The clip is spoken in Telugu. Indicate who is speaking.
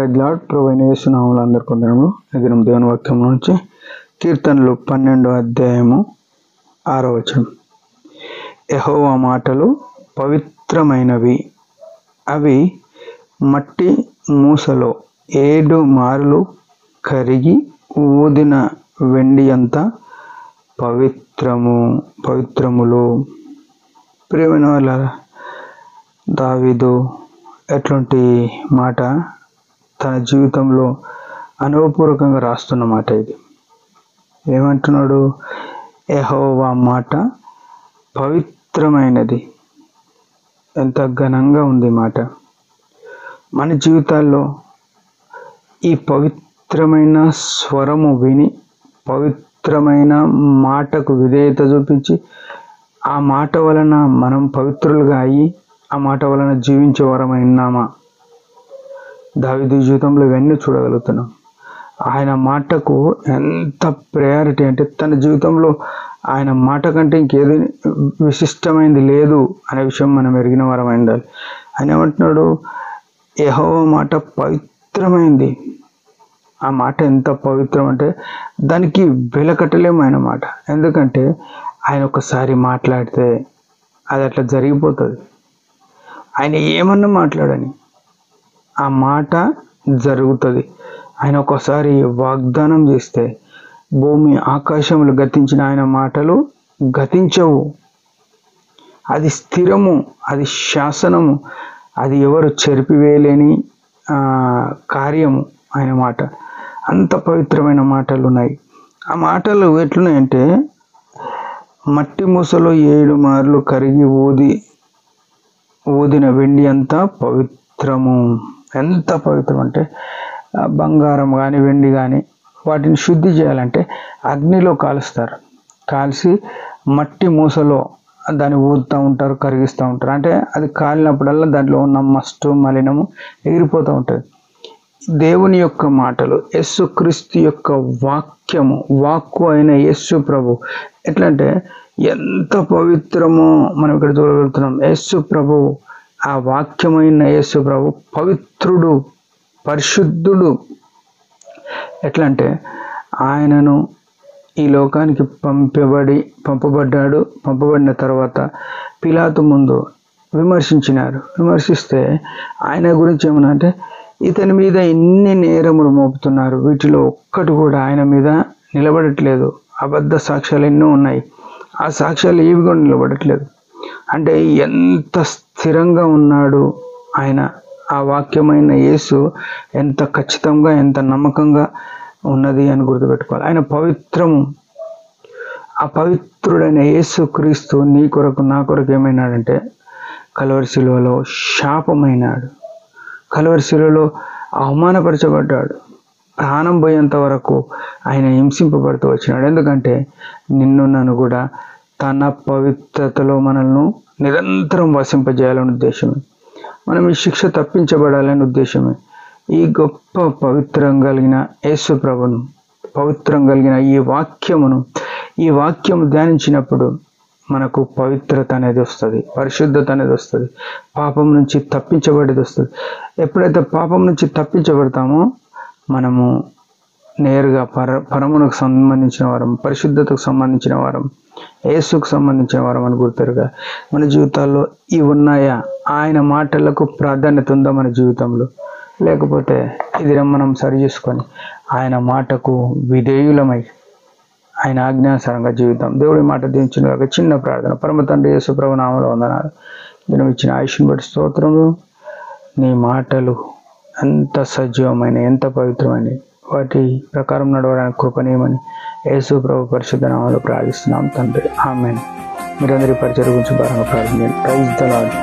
Speaker 1: Praise lord. ప్రభువైన యేసు నామములో అందరికీ వందనములు. ఈ దినం దేవుని వాక్యం నుంచి కీర్తనలు 12వ అధ్యాయము 6వ వచనం. యెహోవా మాటలు పవిత్రమైనవి, అవి మట్టి మూసలో 7 మార్లు కరిగి ఊదిన వెండి అంత పవిత్రములు. ప్రియమైన వాళ్ళారా, దావీదు ఎట్లాంటి మాట తన జీవితంలో అనుభవపూర్వకంగా రాస్తున్న మాట ఇది. ఏమంటున్నాడు? యెహోవా మాట పవిత్రమైనది. ఎంత ఘనంగా ఉంది మాట. మన జీవితాల్లో ఈ పవిత్రమైన స్వరము విని, పవిత్రమైన మాటకు విధేయత చూపించి, ఆ మాట వలన మనం పవిత్రులుగా అయ్యి ఆ మాట వలన జీవించే వారమై ఉన్నామా? దావీదు జీవితంలో ఇవన్నీ చూడగలుగుతున్నాం. ఆయన మాటకు ఎంత ప్రయారిటీ అంటే, తన జీవితంలో ఆయన మాట కంటే ఇంకేది విశిష్టమైనది లేదు అనే విషయం మనం ఎరిగిన వారమై ఉండాలి. ఆయన ఏమంటున్నాడు? యెహోవా మాట పవిత్రమైంది. ఆ మాట ఎంత పవిత్రం అంటే దానికి వెలకట్టలేము ఆయన మాట. ఎందుకంటే ఆయన ఒకసారి మాట్లాడితే అది అట్లా జరిగిపోతుంది. ఆయన ఏమన్నా మాట్లాడని ఆ మాట జరుగుతుంది. ఆయన ఒకసారి వాగ్దానం చేస్తే భూమి ఆకాశములు గతించిన ఆయన మాటలు గతించవు. అది స్థిరము, అది శాసనము, అది ఎవరు చెరిపివేయలేని కార్యము ఆయన మాట. అంత పవిత్రమైన మాటలు ఉన్నాయి. ఆ మాటలు ఎట్లున్నాయంటే, మట్టి మూసలో 7 మార్లు కరిగి ఊదిన వెండి అంతా పవిత్రము. ఎంత పవిత్రం అంటే, బంగారం కానీ వెండి కానీ వాటిని శుద్ధి చేయాలంటే అగ్నిలో కాలుస్తారు. కాల్చి మట్టి మూసలో దాన్ని ఊదుతూ ఉంటారు, కరిగిస్తూ ఉంటారు. అంటే అది కాలినప్పుడల్లా దాంట్లో ఉన్న మస్టు మలినము ఎగిరిపోతూ ఉంటుంది. దేవుని యొక్క మాటలు, యేసుక్రీస్తు యొక్క వాక్కు అయిన యేసు ప్రభు ఎట్లంటే ఎంత పవిత్రమో మనం ఇక్కడ చూడగలుగుతున్నాం. యేసు ప్రభు, ఆ వాక్యమైన యేసు ప్రభు పవిత్రుడు, పరిశుద్ధుడు. ఎట్లంటే ఆయనను ఈ లోకానికి పంపబడిన తర్వాత పిలాతు ముందు విమర్శిస్తే ఆయన గురించి ఏమన్నా అంటే, ఇతని మీద ఎన్ని నేరములు మోపుతున్నారు, వీటిలో ఒక్కటి కూడా ఆయన మీద నిలబడట్లేదు. అబద్ధ సాక్ష్యాలు ఎన్నో ఉన్నాయి, ఆ సాక్ష్యాలు ఏవి కూడా నిలబడట్లేదు. అంటే ఎంత స్థిరంగా ఉన్నాడు ఆయన. ఆ వాక్యమైన యేసు ఎంత ఖచ్చితంగా, ఎంత నమ్మకంగా ఉన్నది అని గుర్తుపెట్టుకోవాలి. ఆయన పవిత్రము. ఆ పవిత్రుడైన యేసు క్రీస్తు నీ కొరకు నా కొరకు ఏమైనాడంటే, కలువరి శిలువలో శాపమైనాడు, కలువరి శిలువలో అవమానపరచబడ్డాడు, ప్రాణం పోయేంత వరకు ఆయన హింసింపబడుతూ వచ్చినాడు. ఎందుకంటే నిన్ను నన్ను కూడా తన పవిత్రతలో మనల్ని నిరంతరం వసింపజేయాలనే ఉద్దేశమే. మనం ఈ శిక్ష తప్పించబడాలనే ఉద్దేశమే. ఈ గొప్ప పవిత్రం కలిగిన యేసు ప్రభును, పవిత్రం కలిగిన ఈ వాక్యము ధ్యానించినప్పుడు మనకు పవిత్రత అనేది వస్తుంది, పరిశుద్ధత అనేది వస్తుంది, పాపం నుంచి తప్పించబడేది వస్తుంది. ఎప్పుడైతే పాపం నుంచి తప్పించబడతామో మనము నేరుగా పరమునకు సంబంధించిన వారం, పరిశుద్ధతకు సంబంధించిన వారం, యేసుకు సంబంధించిన వారం అని గుర్తుగా. మన జీవితాల్లో ఇవి ఉన్నాయా? ఆయన మాటలకు ప్రాధాన్యత ఉందా మన జీవితంలో? లేకపోతే ఇది మనం సరి చేసుకొని ఆయన మాటకు విధేయులమై ఆయన ఆజ్ఞానుసారంగా జీవితం. దేవుడి మాట దీవించిన ఒక చిన్న ప్రార్థన. పరమ తండ్రి యేసు ప్రభు నామములో వందనాలు. దినం ఇచ్చిన ఆయుష్ని బట్టి స్తోత్రము. నీ మాటలు ఎంత సజీవమైన, ఎంత పవిత్రమైన, వాటి ప్రకారం నడవడానికి కృపనీయమని యేసు ప్రభు పరిశుద్ధ నామములో ప్రార్థిస్తున్నాం తండ్రి. ఆమేన్. మీరందరి పరిచయం గురించి బాగా ప్రార్థించండి. Praise the lord.